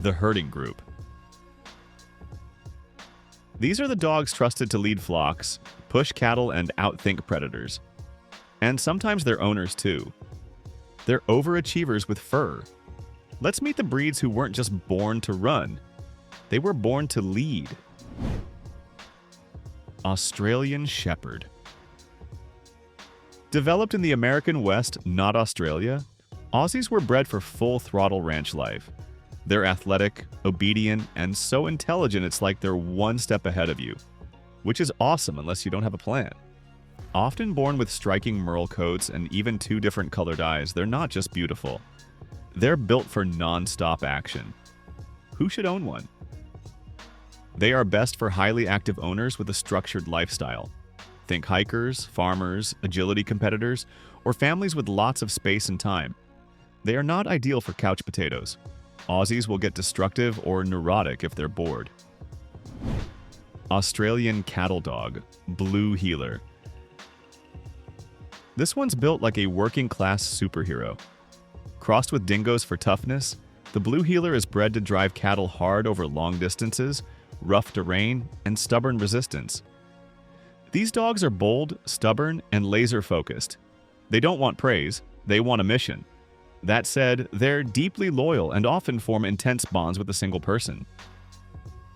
The herding group. These are the dogs trusted to lead flocks, push cattle, and outthink predators. And sometimes their owners too. They're overachievers with fur. Let's meet the breeds who weren't just born to run. They were born to lead. Australian Shepherd. Developed in the American West, not Australia, Aussies were bred for full-throttle ranch life. They're athletic, obedient, and so intelligent it's like they're one step ahead of you, which is awesome unless you don't have a plan. Often born with striking merle coats and even 2 different colored eyes, they're not just beautiful. They're built for non-stop action. Who should own one? They are best for highly active owners with a structured lifestyle. Think hikers, farmers, agility competitors, or families with lots of space and time. They are not ideal for couch potatoes. Aussies will get destructive or neurotic if they're bored. Australian Cattle Dog, Blue Heeler. This one's built like a working-class superhero. Crossed with dingoes for toughness, the Blue Heeler is bred to drive cattle hard over long distances, rough terrain, and stubborn resistance. These dogs are bold, stubborn, and laser-focused. They don't want praise, they want a mission. That said, they're deeply loyal and often form intense bonds with a single person.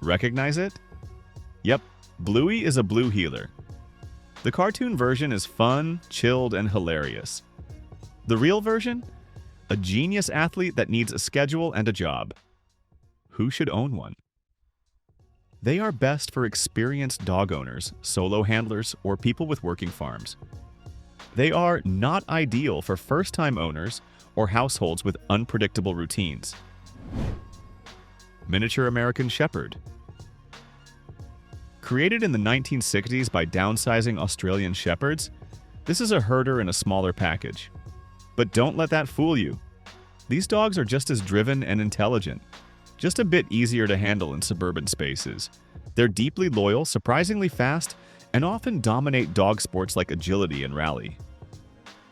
Recognize it? Yep, Bluey is a Blue Heeler. The cartoon version is fun, chilled, and hilarious. The real version? A genius athlete that needs a schedule and a job. Who should own one? They are best for experienced dog owners, solo handlers, or people with working farms. They are not ideal for first-time owners or households with unpredictable routines. Miniature American Shepherd. Created in the 1960s by downsizing Australian Shepherds, this is a herder in a smaller package. But don't let that fool you. These dogs are just as driven and intelligent, just a bit easier to handle in suburban spaces. They're deeply loyal, surprisingly fast, and often dominate dog sports like agility and rally.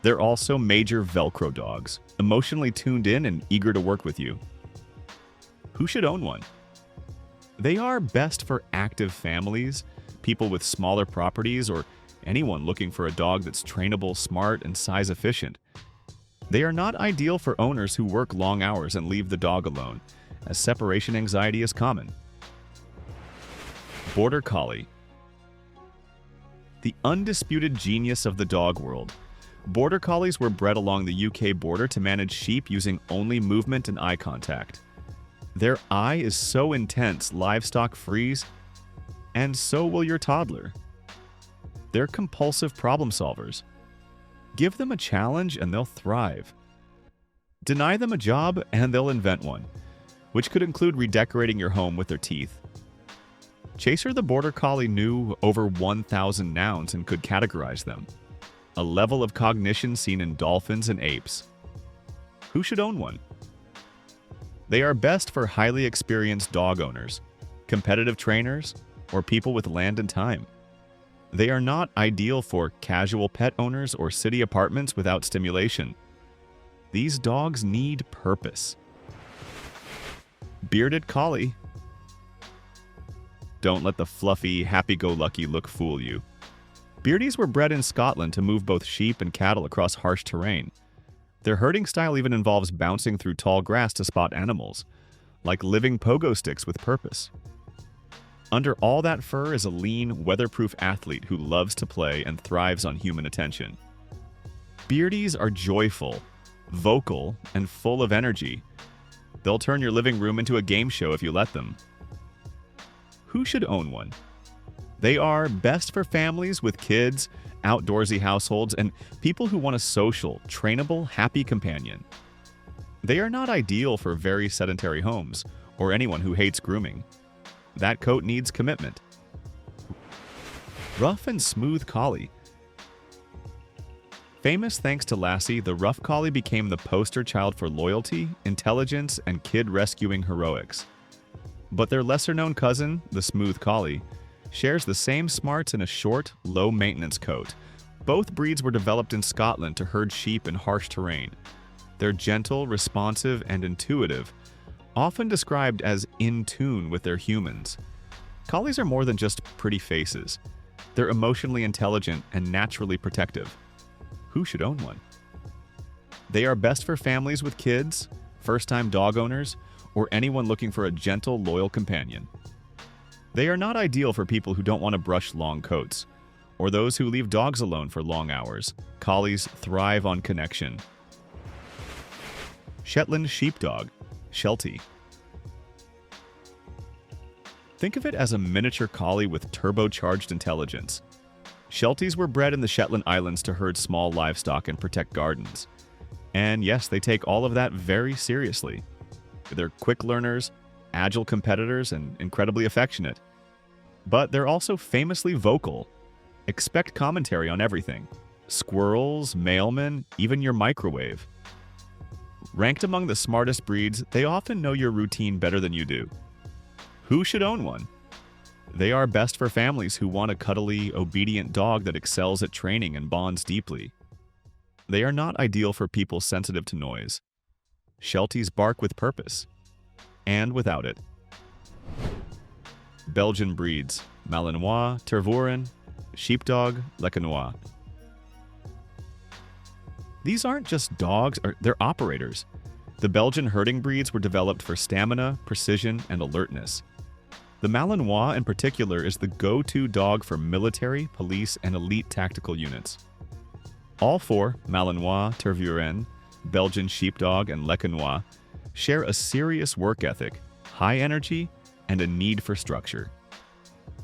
They're also major Velcro dogs, emotionally tuned in and eager to work with you. Who should own one? They are best for active families, people with smaller properties, or anyone looking for a dog that's trainable, smart, and size efficient. They are not ideal for owners who work long hours and leave the dog alone, as separation anxiety is common. Border Collie. The undisputed genius of the dog world, Border Collies were bred along the UK border to manage sheep using only movement and eye contact. Their eye is so intense livestock freeze, and so will your toddler. They're compulsive problem solvers. Give them a challenge and they'll thrive. Deny them a job and they'll invent one, which could include redecorating your home with their teeth. Chaser the Border Collie knew over 1,000 nouns and could categorize them, a level of cognition seen in dolphins and apes. Who should own one? They are best for highly experienced dog owners, competitive trainers, or people with land and time. They are not ideal for casual pet owners or city apartments without stimulation. These dogs need purpose. Bearded Collie. Don't let the fluffy, happy-go-lucky look fool you. Beardies were bred in Scotland to move both sheep and cattle across harsh terrain. Their herding style even involves bouncing through tall grass to spot animals, like living pogo sticks with purpose. Under all that fur is a lean, weatherproof athlete who loves to play and thrives on human attention. Beardies are joyful, vocal, and full of energy. They'll turn your living room into a game show if you let them. Who should own one? They are best for families with kids, outdoorsy households, and people who want a social, trainable, happy companion. They are not ideal for very sedentary homes or anyone who hates grooming. That coat needs commitment. Rough and Smooth Collie. Famous thanks to Lassie, the Rough Collie became the poster child for loyalty, intelligence, and kid-rescuing heroics. But their lesser-known cousin, the Smooth Collie, shares the same smarts in a short, low-maintenance coat. Both breeds were developed in Scotland to herd sheep in harsh terrain. They're gentle, responsive, and intuitive, often described as in tune with their humans. Collies are more than just pretty faces. They're emotionally intelligent and naturally protective. Who should own one? They are best for families with kids, first-time dog owners, or anyone looking for a gentle, loyal companion. They are not ideal for people who don't want to brush long coats, or those who leave dogs alone for long hours. Collies thrive on connection. Shetland Sheepdog, Sheltie. Think of it as a miniature collie with turbocharged intelligence. Shelties were bred in the Shetland Islands to herd small livestock and protect gardens. And yes, they take all of that very seriously. They're quick learners, agile competitors, and incredibly affectionate. But they're also famously vocal. Expect commentary on everything. Squirrels, mailmen, even your microwave. Ranked among the smartest breeds, they often know your routine better than you do. Who should own one? They are best for families who want a cuddly, obedient dog that excels at training and bonds deeply. They are not ideal for people sensitive to noise. Shelties bark with purpose, and without it. Belgian breeds: Malinois, Tervuren, Sheepdog, Lapphund. These aren't just dogs, they're operators. The Belgian herding breeds were developed for stamina, precision, and alertness. The Malinois in particular is the go-to dog for military, police, and elite tactical units. All four, Malinois, Tervuren, Belgian Sheepdog, and Lapphund, share a serious work ethic, high energy, and a need for structure.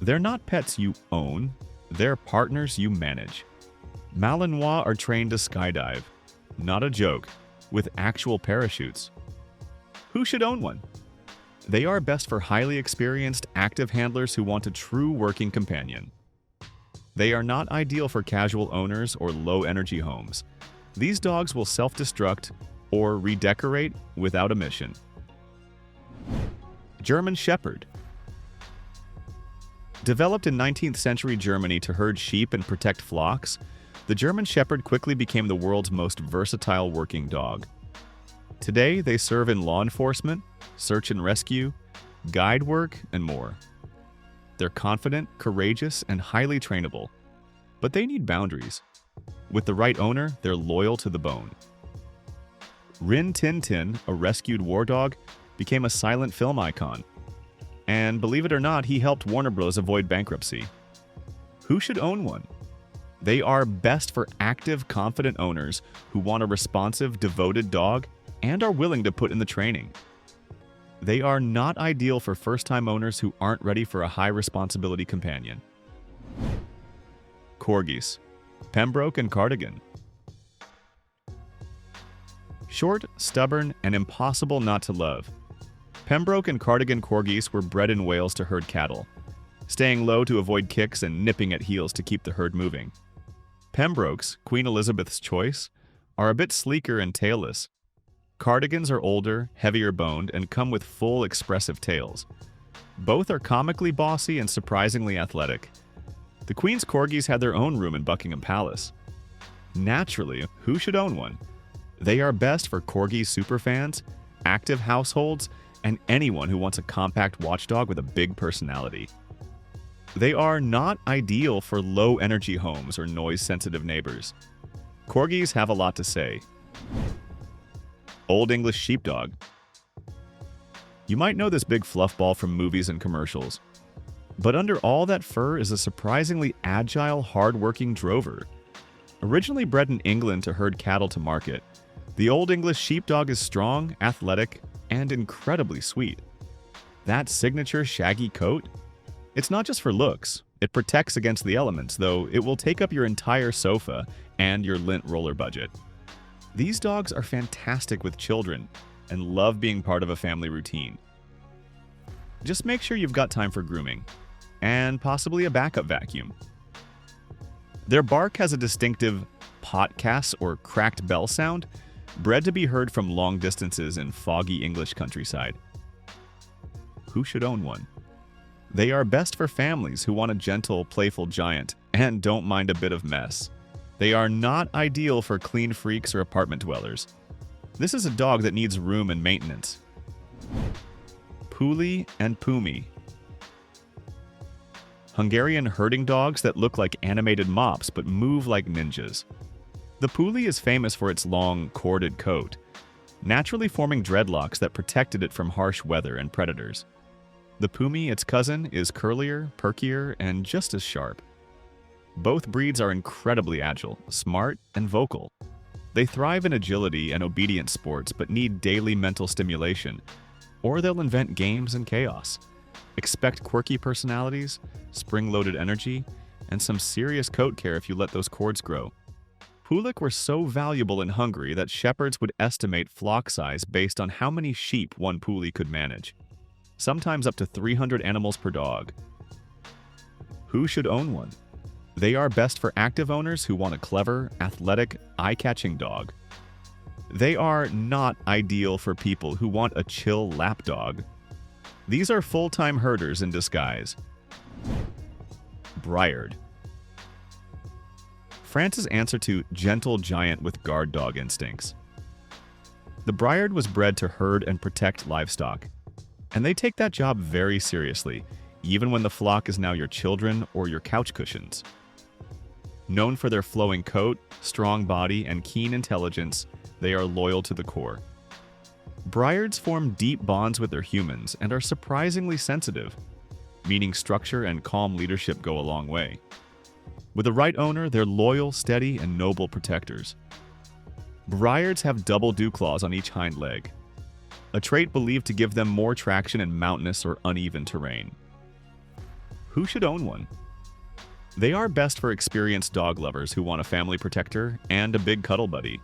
They're not pets you own, they're partners you manage. Malinois are trained to skydive, not a joke, with actual parachutes. Who should own one? They are best for highly experienced, active handlers who want a true working companion. They are not ideal for casual owners or low-energy homes. These dogs will self-destruct or redecorate without a mission. German Shepherd. Developed in 19th century Germany to herd sheep and protect flocks, the German Shepherd quickly became the world's most versatile working dog. Today, they serve in law enforcement, search and rescue, guide work, and more. They're confident, courageous, and highly trainable. But they need boundaries. With the right owner, they're loyal to the bone. Rin Tin Tin, a rescued war dog, became a silent film icon. And believe it or not, he helped Warner Bros. Avoid bankruptcy. Who should own one? They are best for active, confident owners who want a responsive, devoted dog and are willing to put in the training. They are not ideal for first-time owners who aren't ready for a high-responsibility companion. Corgis, Pembroke and Cardigan. Short, stubborn, and impossible not to love. Pembroke and Cardigan Corgis were bred in Wales to herd cattle, staying low to avoid kicks and nipping at heels to keep the herd moving. Pembrokes, Queen Elizabeth's choice, are a bit sleeker and tailless. Cardigans are older, heavier boned, and come with full, expressive tails. Both are comically bossy and surprisingly athletic. The Queen's Corgis had their own room in Buckingham Palace. Naturally, who should own one? They are best for Corgi superfans, active households, and anyone who wants a compact watchdog with a big personality. They are not ideal for low-energy homes or noise-sensitive neighbors. Corgis have a lot to say. Old English Sheepdog. You might know this big fluff ball from movies and commercials. But under all that fur is a surprisingly agile, hard-working drover. Originally bred in England to herd cattle to market, the Old English Sheepdog is strong, athletic, and incredibly sweet. That signature shaggy coat? It's not just for looks. It protects against the elements, though it will take up your entire sofa and your lint roller budget. These dogs are fantastic with children and love being part of a family routine. Just make sure you've got time for grooming and possibly a backup vacuum. Their bark has a distinctive potcass or cracked bell sound, bred to be heard from long distances in foggy English countryside. Who should own one? They are best for families who want a gentle, playful giant and don't mind a bit of mess. They are not ideal for clean freaks or apartment dwellers. This is a dog that needs room and maintenance. Puli and Pumi. Hungarian herding dogs that look like animated mops but move like ninjas. The Puli is famous for its long, corded coat, naturally forming dreadlocks that protected it from harsh weather and predators. The Pumi, its cousin, is curlier, perkier, and just as sharp. Both breeds are incredibly agile, smart, and vocal. They thrive in agility and obedience sports but need daily mental stimulation, or they'll invent games and chaos. Expect quirky personalities, spring-loaded energy, and some serious coat care if you let those cords grow. Pulik were so valuable in Hungary that shepherds would estimate flock size based on how many sheep one Puli could manage, sometimes up to 300 animals per dog. Who should own one? They are best for active owners who want a clever, athletic, eye-catching dog. They are not ideal for people who want a chill lapdog. These are full-time herders in disguise. Briard. France's answer to gentle giant with guard dog instincts. The Briard was bred to herd and protect livestock, and they take that job very seriously, even when the flock is now your children or your couch cushions. Known for their flowing coat, strong body, and keen intelligence, they are loyal to the core. Briards form deep bonds with their humans and are surprisingly sensitive, meaning structure and calm leadership go a long way. With the right owner, they're loyal, steady, and noble protectors. Briards have double dew claws on each hind leg, a trait believed to give them more traction in mountainous or uneven terrain. Who should own one? They are best for experienced dog lovers who want a family protector and a big cuddle buddy.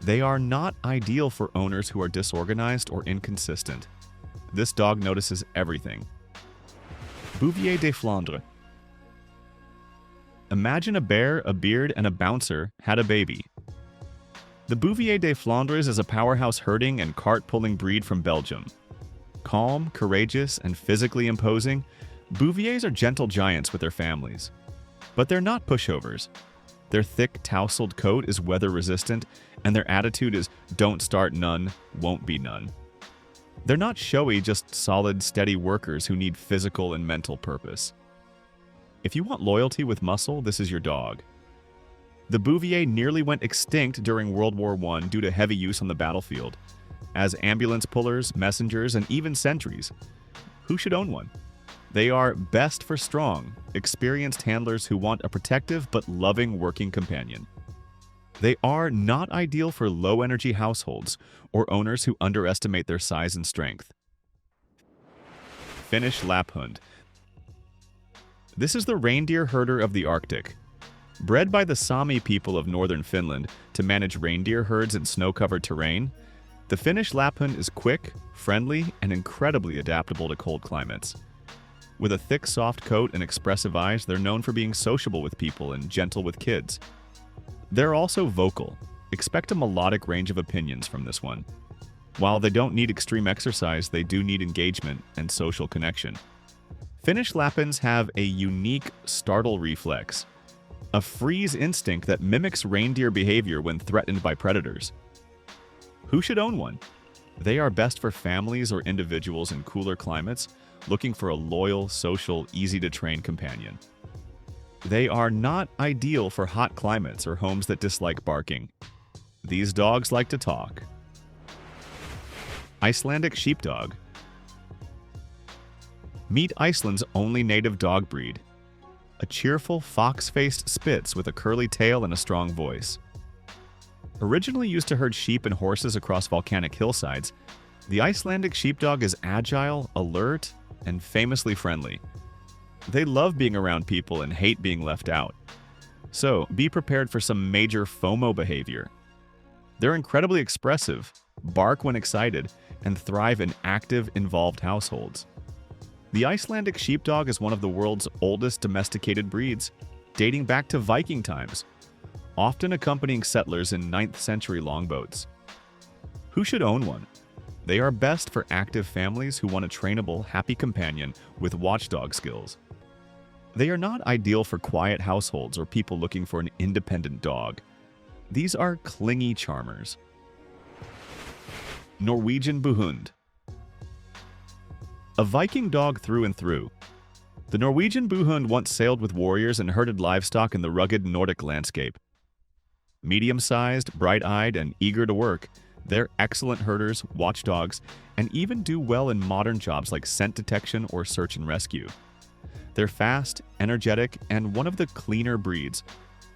They are not ideal for owners who are disorganized or inconsistent. This dog notices everything. Bouvier de Flandres. Imagine a bear, a beard, and a bouncer had a baby. The Bouvier de Flandres is a powerhouse herding and cart-pulling breed from Belgium. Calm, courageous, and physically imposing, Bouviers are gentle giants with their families. But they're not pushovers. Their thick, tousled coat is weather-resistant, and their attitude is don't start none, won't be none. They're not showy, just solid, steady workers who need physical and mental purpose. If you want loyalty with muscle, this is your dog. The Bouvier nearly went extinct during World War I due to heavy use on the battlefield, as ambulance pullers, messengers, and even sentries. Who should own one? They are best for strong, experienced handlers who want a protective but loving working companion. They are not ideal for low-energy households or owners who underestimate their size and strength. Finnish Lapphund. This is the reindeer herder of the Arctic. Bred by the Sami people of northern Finland to manage reindeer herds in snow-covered terrain, the Finnish Lapphund is quick, friendly, and incredibly adaptable to cold climates. With a thick, soft coat and expressive eyes, they're known for being sociable with people and gentle with kids. They're also vocal. Expect a melodic range of opinions from this one. While they don't need extreme exercise, they do need engagement and social connection. Finnish Lapphunds have a unique startle reflex, a freeze instinct that mimics reindeer behavior when threatened by predators. Who should own one? They are best for families or individuals in cooler climates looking for a loyal, social, easy-to-train companion. They are not ideal for hot climates or homes that dislike barking. These dogs like to talk. Icelandic Sheepdog. Meet Iceland's only native dog breed. A cheerful, fox-faced Spitz with a curly tail and a strong voice. Originally used to herd sheep and horses across volcanic hillsides, the Icelandic Sheepdog is agile, alert, and famously friendly. They love being around people and hate being left out. So, be prepared for some major FOMO behavior. They're incredibly expressive, bark when excited, and thrive in active, involved households. The Icelandic Sheepdog is one of the world's oldest domesticated breeds, dating back to Viking times, often accompanying settlers in 9th century longboats. Who should own one? They are best for active families who want a trainable, happy companion with watchdog skills. They are not ideal for quiet households or people looking for an independent dog. These are clingy charmers. Norwegian Buhund. A Viking dog through and through. The Norwegian Buhund once sailed with warriors and herded livestock in the rugged Nordic landscape. Medium-sized, bright-eyed, and eager to work, they're excellent herders, watchdogs, and even do well in modern jobs like scent detection or search and rescue. They're fast, energetic, and one of the cleaner breeds.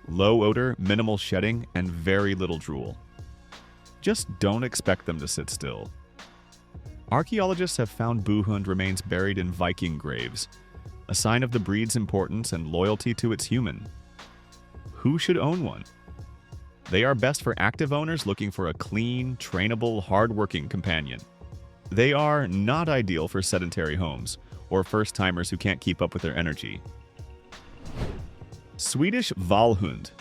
Low odor, minimal shedding, and very little drool. Just don't expect them to sit still. Archaeologists have found Buhund remains buried in Viking graves, a sign of the breed's importance and loyalty to its human. Who should own one? They are best for active owners looking for a clean, trainable, hard-working companion. They are not ideal for sedentary homes or first-timers who can't keep up with their energy. Swedish Vallhund.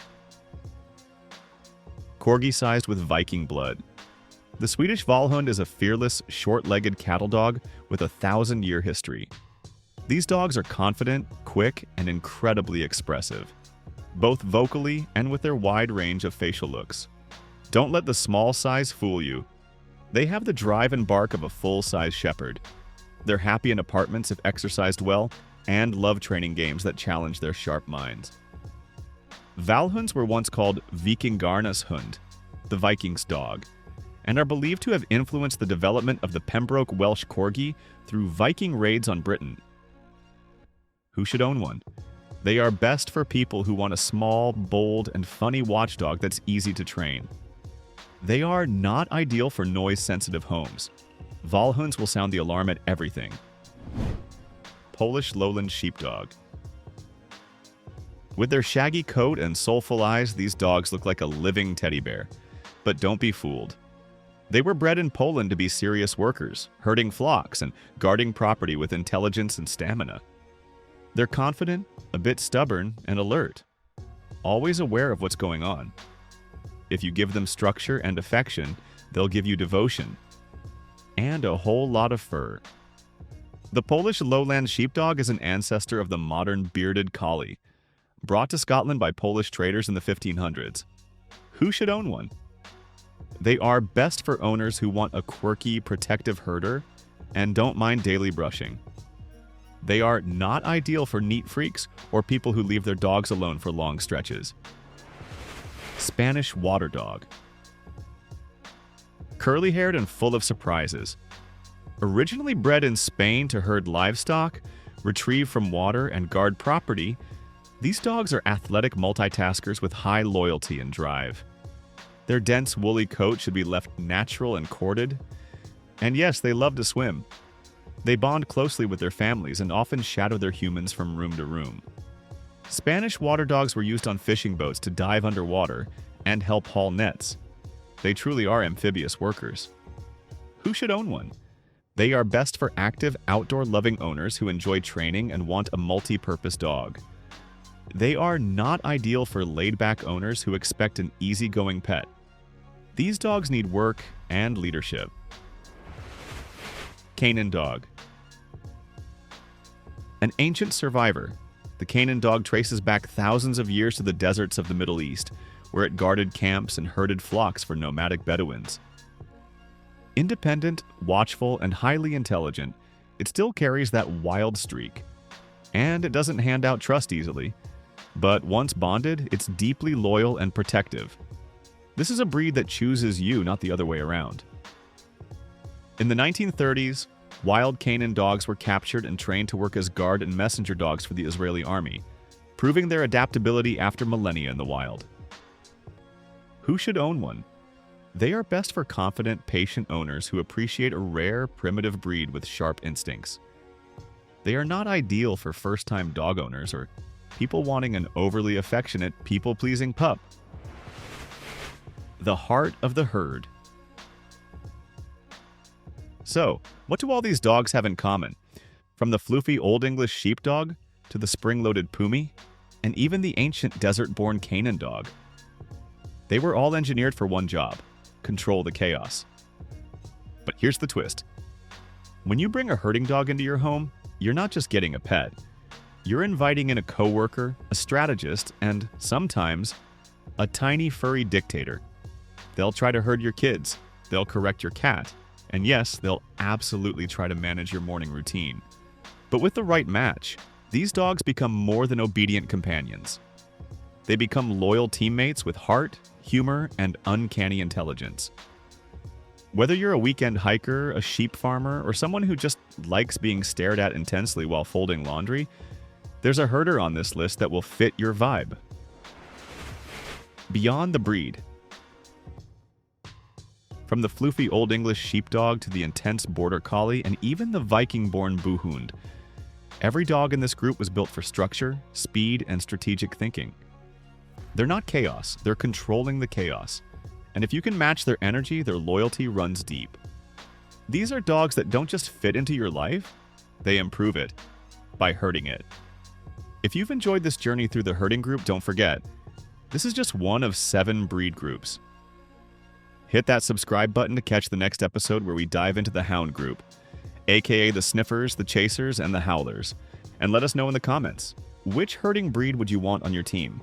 Corgi-sized with Viking blood. The Swedish Vallhund is a fearless, short-legged cattle dog with a 1,000-year history. These dogs are confident, quick, and incredibly expressive, both vocally and with their wide range of facial looks. Don't let the small size fool you. They have the drive and bark of a full-size shepherd. They're happy in apartments if exercised well, and love training games that challenge their sharp minds. Vallhunds were once called Vikingarnas hund, the Viking's dog, and are believed to have influenced the development of the Pembroke Welsh Corgi through Viking raids on Britain. Who should own one? They are best for people who want a small, bold, and funny watchdog that's easy to train. They are not ideal for noise-sensitive homes. Vallhunds will sound the alarm at everything. Polish Lowland Sheepdog. With their shaggy coat and soulful eyes, these dogs look like a living teddy bear. But don't be fooled. They were bred in Poland to be serious workers, herding flocks and guarding property with intelligence and stamina. They're confident, a bit stubborn, and alert, always aware of what's going on. If you give them structure and affection, they'll give you devotion and a whole lot of fur. The Polish Lowland Sheepdog is an ancestor of the modern bearded Collie, brought to Scotland by Polish traders in the 1500s. Who should own one? They are best for owners who want a quirky, protective herder and don't mind daily brushing. They are not ideal for neat freaks or people who leave their dogs alone for long stretches. Spanish Water Dog. Curly-haired and full of surprises. Originally bred in Spain to herd livestock, retrieve from water, and guard property, these dogs are athletic multitaskers with high loyalty and drive. Their dense, woolly coat should be left natural and corded. And yes, they love to swim. They bond closely with their families and often shadow their humans from room to room. Spanish water dogs were used on fishing boats to dive underwater and help haul nets. They truly are amphibious workers. Who should own one? They are best for active, outdoor-loving owners who enjoy training and want a multi-purpose dog. They are not ideal for laid-back owners who expect an easygoing pet. These dogs need work and leadership. Canaan Dog. An ancient survivor, the Canaan Dog traces back thousands of years to the deserts of the Middle East, where it guarded camps and herded flocks for nomadic Bedouins. Independent, watchful, and highly intelligent, it still carries that wild streak. And it doesn't hand out trust easily. But once bonded, it's deeply loyal and protective. This is a breed that chooses you, not the other way around. In the 1930s, wild Canaan dogs were captured and trained to work as guard and messenger dogs for the Israeli army, proving their adaptability after millennia in the wild. Who should own one? They are best for confident, patient owners who appreciate a rare, primitive breed with sharp instincts. They are not ideal for first-time dog owners or people wanting an overly affectionate, people-pleasing pup. The heart of the herd. So, what do all these dogs have in common? From the floofy Old English Sheepdog to the spring-loaded Pumi, and even the ancient desert-born Canaan Dog. They were all engineered for one job: control the chaos. But here's the twist. When you bring a herding dog into your home, you're not just getting a pet. You're inviting in a coworker, a strategist, and sometimes a tiny furry dictator. They'll try to herd your kids, they'll correct your cat, And yes, they'll absolutely try to manage your morning routine. But with the right match, these dogs become more than obedient companions. They become loyal teammates with heart, humor, and uncanny intelligence. Whether you're a weekend hiker, a sheep farmer, or someone who just likes being stared at intensely while folding laundry, there's a herder on this list that will fit your vibe. Beyond the breed. From the floofy Old English Sheepdog to the intense Border Collie and even the Viking-born Buhund, every dog in this group was built for structure, speed, and strategic thinking. They're not chaos, they're controlling the chaos. And if you can match their energy, their loyalty runs deep. These are dogs that don't just fit into your life, they improve it by herding it. If you've enjoyed this journey through the herding group, don't forget, this is just one of 7 breed groups. Hit that subscribe button to catch the next episode where we dive into the hound group, aka the sniffers, the chasers, and the howlers. And let us know in the comments, which herding breed would you want on your team?